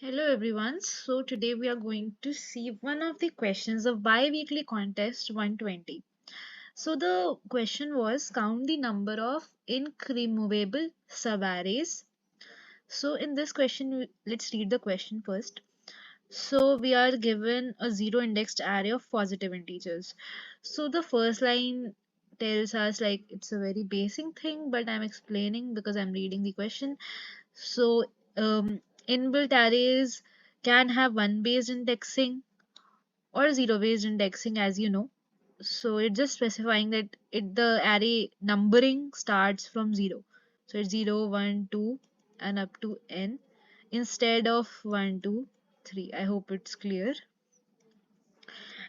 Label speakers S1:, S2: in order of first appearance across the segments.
S1: Hello everyone. So today we are going to see one of the questions of bi-weekly contest 120. So the question was count the number of incremovable subarrays. So in this question let's read the question first. So we are given a zero indexed array of positive integers. So the first line tells us like it's a very basic thing, but I'm explaining because I'm reading the question. So inbuilt arrays can have one based indexing or zero based indexing, as you know. So it's just specifying that the array numbering starts from zero. So it's 0, 1, 2 and up to n instead of 1, 2, 3. I hope it's clear.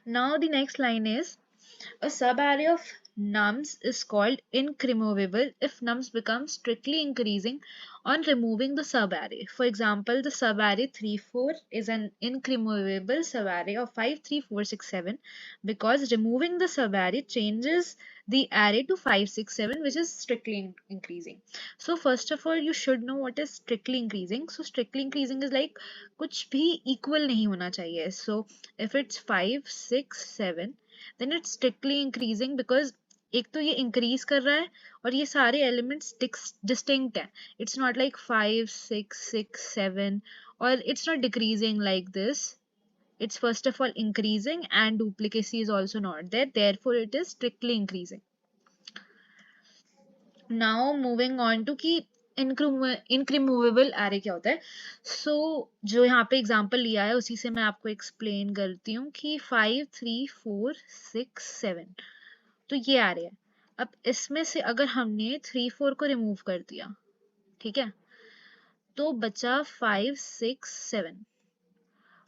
S1: Now the next line is a subarray of nums is called incremovable if nums become strictly increasing on removing the subarray. For example, the subarray 3, 4 is an incremovable subarray of 5, 3, 4, 6, 7 because removing the subarray changes the array to 5, 6, 7, which is strictly increasing. So first of all, you should know what is strictly increasing. So strictly increasing is like कुछ भी equal नहीं होना चाहिए. So if it's 5, 6, 7 then it's strictly increasing because एक तो ये increase कर रहा है और ये सारे elements distinct हैं. It's not like 5, 6, 6, 7 or it's not decreasing like this. It's first of all increasing and duplicacy is also not there. Therefore, it is strictly increasing. Now moving on to कि incremovable array क्या होता है. So जो यहाँ पे example लिया है उसी से मैं आपको एक्सप्लेन करती हूँ कि 5, 3, 4, 6, 7 तो ये array है. अब इसमें से अगर हमने 3, 4 को रिमूव कर दिया, ठीक है, तो बचा 5, 6, 7.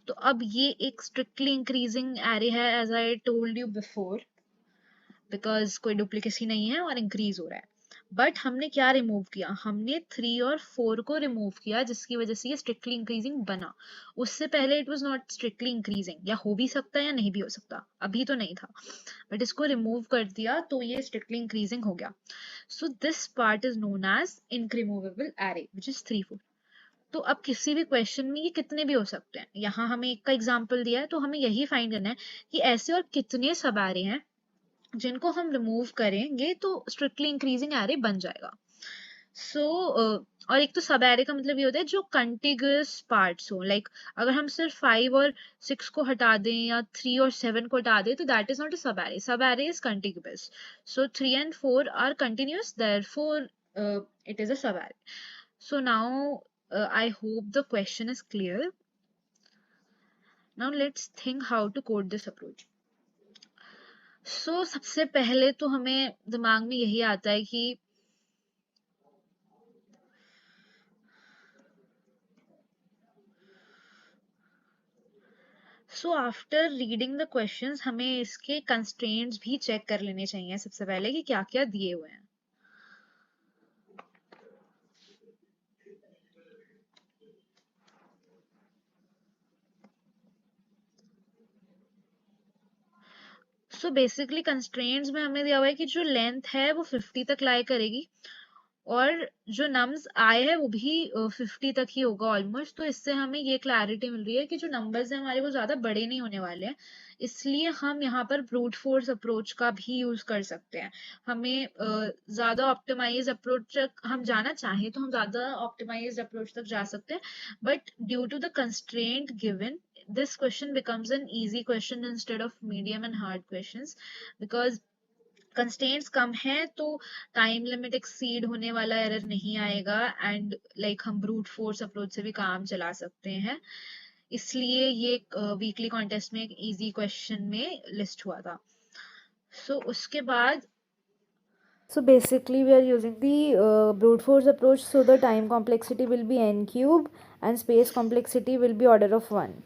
S1: तो अब ये एक स्ट्रिक्टली इंक्रीजिंग एरे है as I told you before because कोई डुप्लीकेसी नहीं है और इंक्रीज हो रहा है. बट हमने क्या रिमूव किया, हमने 3 और 4 को रिमूव किया जिसकी वजह से ये स्ट्रिक्टली इंक्रीजिंग बना. उससे पहले it was not strictly increasing, या हो भी सकता है या नहीं भी हो सकता, अभी तो नहीं था, बट इसको रिमूव कर दिया तो ये स्ट्रिक्टली इंक्रीजिंग हो गया. So this part is known as incremovable array which is 3, 4. तो अब किसी भी क्वेश्चन में ये कितने भी हो सकते हैं. यहाँ हमें एक का एग्जाम्पल दिया है तो हमें यही फाइंड करना है कि ऐसे और कितने सब एरे हैं जिनको हम रिमूव करेंगे तो स्ट्रिक्टली इंक्रीजिंग एरे बन जाएगा. सो और एक तो सब एरे का मतलब ये होता है जो कंटिग्यूअस पार्ट्स हो. लाइक अगर हम सिर्फ 5 और 6 को हटा दें या 3 और 7 को हटा दें तो that is not a subarray. Subarray is contiguous. So 3 and 4 are continuous, therefore it is a subarray. So now I hope the question is clear. Now let's think how to code this approach. So सबसे पहले तो हमें दिमाग में यही आता है कि so after reading the questions हमें इसके constraints भी चेक कर लेने चाहिए सबसे पहले कि क्या क्या दिए हुए हैं. सो बेसिकली कंस्ट्रेंट्स में हमें दिया हुआ है कि जो लेंथ है वो 50 तक लाए करेगी और जो नम्स आए हैं वो भी 50 तक ही होगा ऑलमोस्ट. तो इससे हमें ये क्लैरिटी मिल रही है कि जो नंबर्स हैं हमारे वो ज़्यादा बड़े नहीं होने वाले हैं. इसलिए हम यहाँ पर ब्रूट फोर्स अप्रोच का भी यूज कर सकते हैं. हमें ज़्यादा ऑप्टिमाइज अप्रोच तक हम जाना चाहें तो हम ज़्यादा ऑप्टिमाइज अप्रोच तक जा सकते हैं. But due to the constraint given this question becomes an easy question instead of medium and hard questions because constraints कम है तो टाइम लिमिट एक्सीड होने वाला एरर नहीं आएगा एंड लाइक हम ब्रूट फोर्स अप्रोच से भी काम चला सकते हैं. इसलिए ये वीकली कॉन्टेस्ट में एक इजी क्वेश्चन में लिस्ट हुआ था. सो उसके बाद
S2: So basically we are using the brute force approach, so the time complexity will be n cube and space complexity will be order of 1.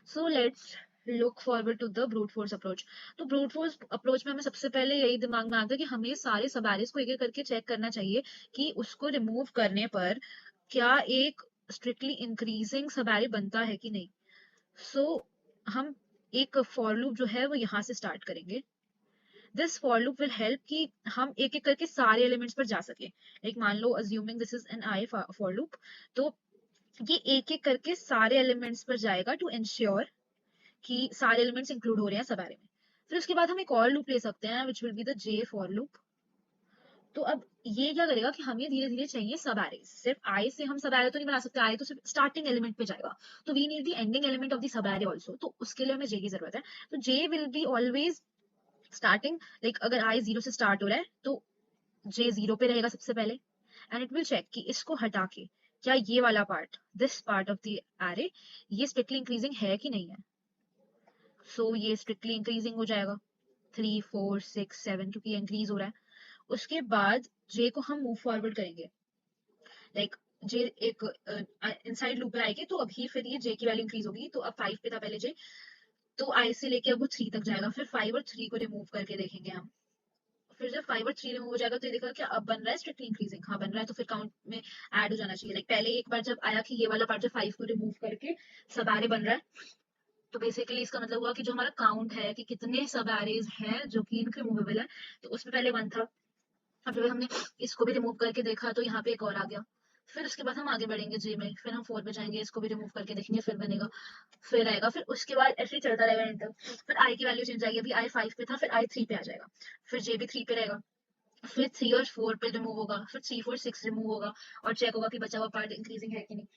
S1: So let's look forward to the brute force approach. तो brute force approach में हमें सबसे पहले यही दिमाग में आता है कि हमें सारे सब एरेस को एक एक करके चेक करना चाहिए कि उसको रिमूव करने पर क्या एक स्ट्रिक्टली इंक्रीजिंग सब एरे बनता है कि नहीं. सो हम एक फॉर लूप जो है वो यहाँ से स्टार्ट करेंगे. This for loop will help कि हम एक एक करके सारे एलिमेंट्स पर जा सके। लाइक मान लो assuming this is an I for loop, तो ये एक एक करके सारे एलिमेंट्स पर जाएगा टू इंश्योर कि सारे एलिमेंट्स इंक्लूड हो रहे हैं सब एरे में। फिर उसके बाद हम एक और लूप ले सकते हैं which will be the J for loop. तो अब ये क्या करेगा कि हमें धीरे धीरे चाहिए सब एरे, सिर्फ आई से हम सब एरे तो नहीं बना सकते, आई तो सिर्फ स्टार्टिंग एलिमेंट पे जाएगा, तो we need the ending element of the subarray also, तो उसके लिए हमें जे की जरूरत है। तो J will be always starting, like अगर आई जीरो से स्टार्ट हो रहा है तो जे जीरो पे रहेगा सबसे पहले, एंड इट विल चेक कि इसको हटा के क्या ये वाला part, this part of the array, ये स्ट्रिक्टली इंक्रीजिंग है कि नहीं है। सो ये स्ट्रिक्टली इंक्रीजिंग हो जाएगा 3 4 6 7, क्योंकि ये इंक्रीज हो रहा है। उसके बाद जे को हम मूव फॉरवर्ड करेंगे, लाइक जे एक इनसाइड लूप में आएगी, तो अभी फिर ये जे की वैल्यू इंक्रीज होगी, तो अब 5 पे था पहले जे, तो आई से लेके अब वो 3 तक जाएगा, फिर 5 और 3 को रिमूव करके देखेंगे हम। फिर जब 5 और 3 रिमूव हो जाएगा तो ये देखा क्या अब बन रहा है स्ट्रिक्टली इंक्रीजिंग, हाँ बन रहा है, तो फिर काउंट में ऐड हो जाना चाहिए। लाइक पहले एक बार जब आया कि ये वाला पार्ट जब 5 को रिमूव करके सब एरे बन रहा है, तो बेसिकली इसका मतलब हुआ कि जो हमारा काउंट है कि कितने सब एरेज हैं जो कि इनक्रिमूवेबल है, तो उसमें पहले 1 था। अब जब हमने इसको भी रिमूव करके देखा तो यहाँ पे एक और आ गया। फिर उसके बाद हम आगे बढ़ेंगे जे में, फिर हम 4 पे जाएंगे, इसको भी रिमूव करके देखेंगे, फिर बनेगा, फिर आएगा, फिर उसके बाद ऐसे ही चलता रहेगा एंड तक। फिर आई की वैल्यू चेंज आएगी, अभी आई 5 पे था, फिर आई 3 पे आ जाएगा, फिर जे भी 3 पे रहेगा, फिर 3 और 4 पे रिमूव होगा, फिर 3 4 6 रिमूव होगा, और चेक होगा कि बचा हुआ पार्ट इंक्रीजिंग है कि नहीं।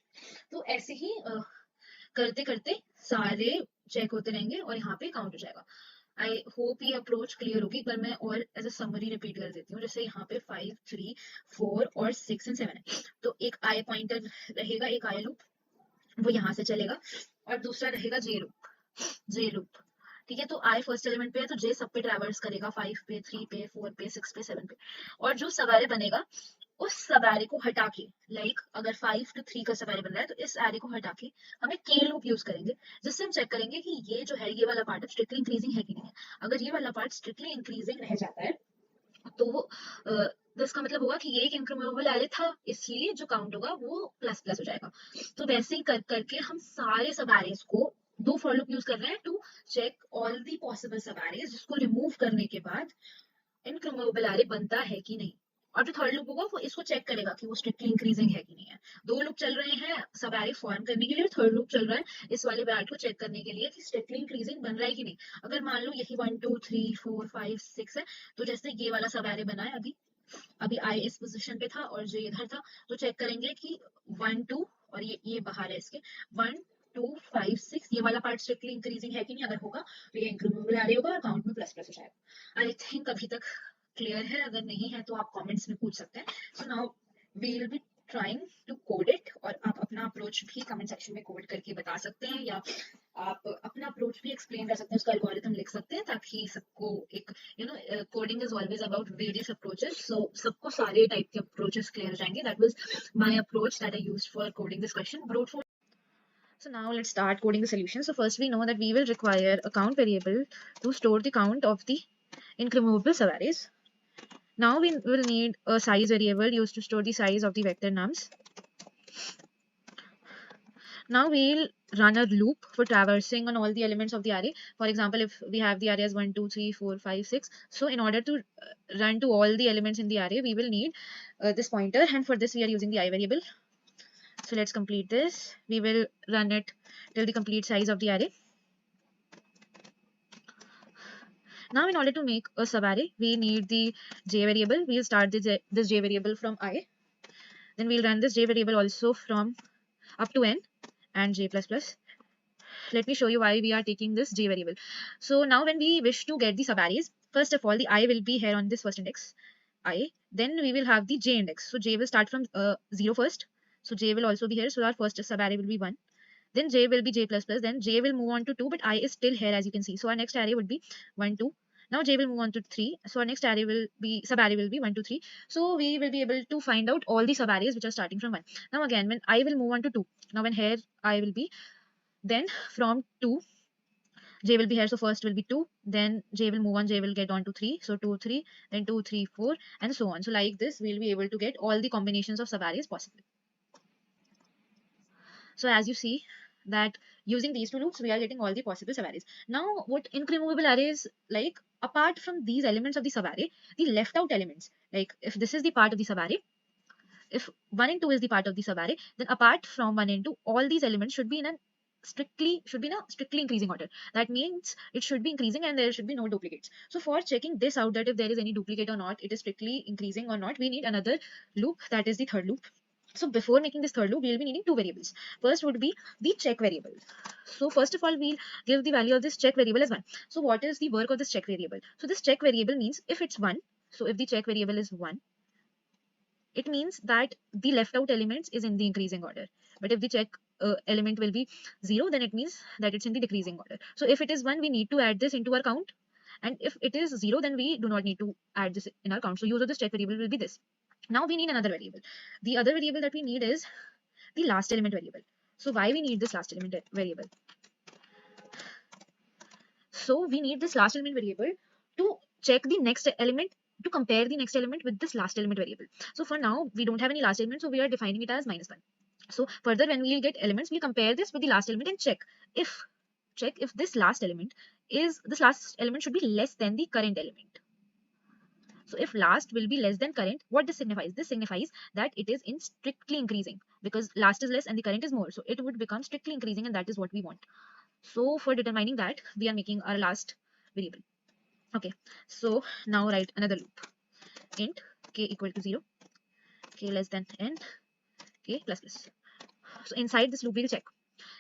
S1: तो ऐसे ही करते करते सारे चेक होते रहेंगे और यहाँ पे काउंट हो जाएगा। आई होप ये अप्रोच क्लियर होगी, पर मैं और एज अ समरी रिपीट कर देती हूँ। जैसे यहाँ पे 5 3 4 और 6 एंड 7 है, तो एक आई पॉइंटर रहेगा, एक आई लूप वो यहाँ से चलेगा, और दूसरा रहेगा जे लूप, जे लूप। ठीक है, तो आई फर्स्ट एलिमेंट पे है तो जे सब पे ट्रैवर्स करेगा, 5 पे 3 पे 4 पे 6 पे 7 पे, और जो सवारे बनेगा उस सब एरे को हटा के, लाइक अगर 5 to 3 का सब एरे बन रहा है तो इस एरे को हटा के हम एक के लूप यूज करेंगे, जिससे हम चेक करेंगे कि ये जो है ये वाला पार्ट स्ट्रिक्टली इंक्रीजिंग है कि नहीं है। अगर ये वाला पार्ट स्ट्रिक्टली इंक्रीजिंग रह जाता है तो तो इसका मतलब होगा कि ये एक इंक्रीमेबल एरे था, इसलिए जो काउंट होगा वो प्लस प्लस हो जाएगा। तो वैसे ही कर करके हम सारे सब एरेज को दो फॉर लूप यूज कर रहे हैं to check all the possible subarrays, जिसको रिमूव करने के बाद इनक्रीमेबल एरे बनता है कि नहीं। और जो थर्ड लूप होगा वो इसको चेक करेगा कि वो स्ट्रिक्टली इंक्रीजिंग है कि नहीं है। दो लूप चल रहे हैं सब एरे फॉर्म करने के लिए, और थर्ड लूप चल रहा है इस वाले पार्ट को चेक करने के लिए कि स्ट्रिक्टली इंक्रीजिंग बन रहा है कि नहीं। अगर मान लो यही 1 2 3 4 5 6 है, तो जैसे ये वाला सब एरे बना है अभी, अभी आई इस पोजीशन पे था और जे इधर था, तो चेक करेंगे कि 1 2 और ये बाहर है इसके, 1 2 5 6 ये वाला पार्ट स्ट्रिक्टली इंक्रीजिंग है कि नहीं। अगर होगा तो ये इंक्रीमेबल एरे होगा और काउंट में प्लस प्लस हो जाएगा। आई थिंक अभी तक क्लियर है, अगर नहीं है तो आप कमेंट्स में पूछ सकते हैं। So now we will be trying to code it, और आप अपना अप्रोच भी कमेंट सेक्शन में कोड करके बता सकते हैं, या आप अपना अप्रोच भी एक्सप्लेन कर सकते हैं, उसका एल्गोरिथम लिख सकते हैं, ताकि सबको एक coding is always about various approaches, so सबको सारे टाइप के अप्रोचेस क्लियर हो जाएंगे। That was my approach that I used for coding this question, brute force. So now let's start coding the solution. So first we know that we will require a count variable to store the count of the incremental subarrays. Now we will need a size variable used to store the size of the vector nums. Now we'll run a loop for traversing on all the elements of the array. For example, if we have the array as 1 2 3 4 5 6, so in order to run to all the elements in the array, we will need this pointer, and for this we are using the I variable. So let's complete this. We will run it till the complete size of the array. Now in order to make a subarray, we need the j variable. We'll start this j variable from I. Then we'll run this j variable also from up to n and j plus plus. Let me show you why we are taking this j variable. So now when we wish to get the subarrays, first of all the I will be here on this first index I. Then we will have the j index. So j will start from 0 first. So j will also be here. So our first subarray will be 1. Then j will be j plus plus. Then j will move on to 2, but I is still here as you can see. So our next array would be 1 2. Now j will move on to 3. So our next array will be subarray will be 1 2 3. So we will be able to find out all the subarrays which are starting from 1. Now again when I will move on to 2. Now when here I will be, then from 2 j will be here, so first will be 2, then j will move on, j will get on to 3, so 2 3, then 2 3 4, and so on. So like this we'll be able to get all the combinations of subarrays possible. So as you see that using these two loops we are getting all the possible subarrays. Now what incremental array is like, apart from these elements of the subarray, the left out elements, like if this is the part of the subarray, if 1 and 2 is the part of the subarray, then apart from 1 and 2, all these elements should be in a strictly increasing order. That means it should be increasing and there should be no duplicates. So for checking this out, that if there is any duplicate or not, it is strictly increasing or not, we need another loop, that is the third loop. So before making this third loop, we will be needing two variables. First would be the check variable. So first of all, we'll give the value of this check variable as 1. So what is the work of this check variable? So this check variable means if it's 1, so if the check variable is 1, it means that the left out elements is in the increasing order. But if the check element will be 0, then it means that it's in the decreasing order. So if it is 1, we need to add this into our count. And if it is 0, then we do not need to add this in our count. So use of this check variable will be this. Now we need another variable. The other variable that we need is the last element variable. So why we need this last element variable? So we need this last element variable to check the next element, to compare the next element with this last element variable. So for now, we don't have any last element, so we are defining it as -1. So further, when we'll get elements, we'll compare this with the last element and check if this last element should be less than the current element. So if last will be less than current, what this signifies? This signifies that it is in strictly increasing, because last is less and the current is more. So it would become strictly increasing, and that is what we want. So for determining that, we are making our last variable. Okay, so now write another loop. Int k equal to 0, k less than n, k plus plus. So inside this loop, we'll check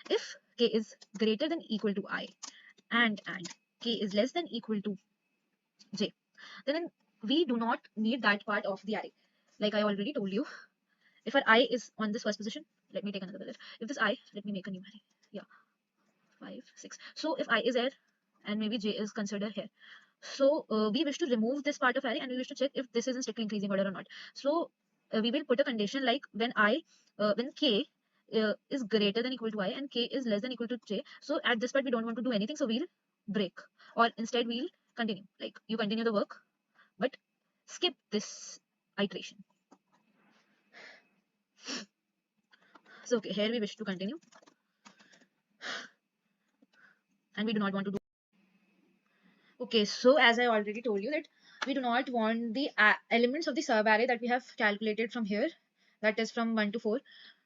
S1: if k is greater than equal to I and k is less than equal to j, then we do not need that part of the array. Like I already told you, if our I is on this first position, let me take another color. If this I, let me make a new array. Yeah, 5, 6. So if I is here and maybe j is considered here. So we wish to remove this part of array and we wish to check if this is in strictly increasing order or not. So we will put a condition like when k is greater than equal to I and k is less than equal to j. So at this part we don't want to do anything, so we'll break, or instead we'll continue. Like you continue the work, but skip this iteration. So okay, here we wish to continue, and we do not want to do. Okay, so as I already told you that we do not want the elements of the subarray that we have calculated from here, that is from 1 to 4.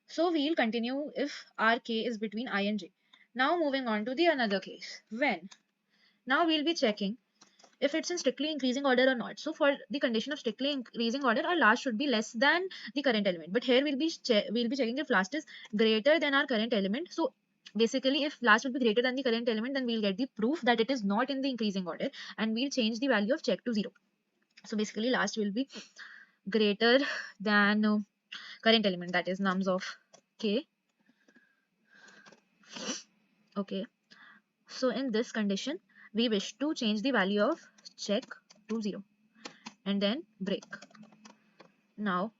S1: So we'll continue if our k is between I and j. Now moving on to the another case. Now we'll be checking if it's in strictly increasing order or not. So for the condition of strictly increasing order, our last should be less than the current element. But here we'll be checking if last is greater than our current element. So basically, if last will be greater than the current element, then we'll get the proof that it is not in the increasing order, and we'll change the value of check to 0. So basically, last will be greater than current element, that is nums of k. Okay, so in this condition, we wish to change the value of check to 0 and then break. Now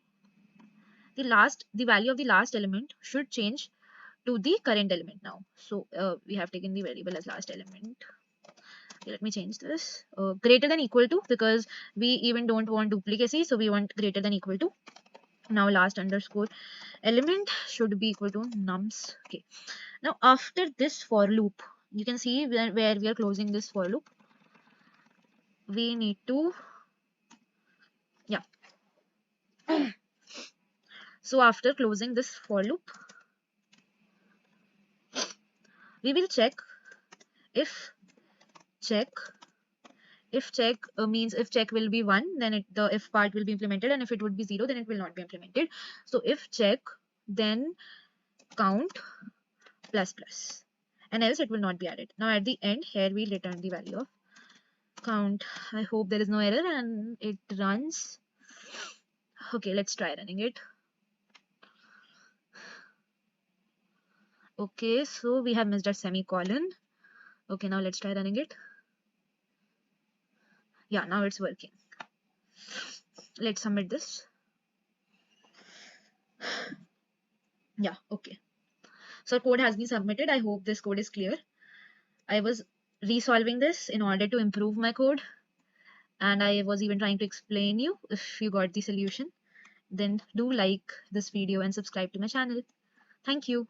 S1: the value of the last element should change to the current element now. So we have taken the variable as last element. Okay, let me change this. Greater than equal to, because we even don't want duplicacy, so we want greater than equal to. Now last underscore element should be equal to nums. Okay, now after this for loop, you can see where we are closing this for loop. We need to, yeah. So after closing this for loop, we will check if check means if check will be 1, then the if part will be implemented, and if it would be 0, then it will not be implemented. So if check, then count plus plus, and else it will not be added. Now at the end here we'll return the value of count. I hope there is no error and it runs. Okay, let's try running it. Okay, so we have missed a semicolon. Okay, now let's try running it. Yeah, now it's working. Let's submit this. Yeah, okay. So code has been submitted. I hope this code is clear. I was resolving this in order to improve my code, and I was even trying to explain you. If you got the solution, then do like this video and subscribe to my channel. Thank you.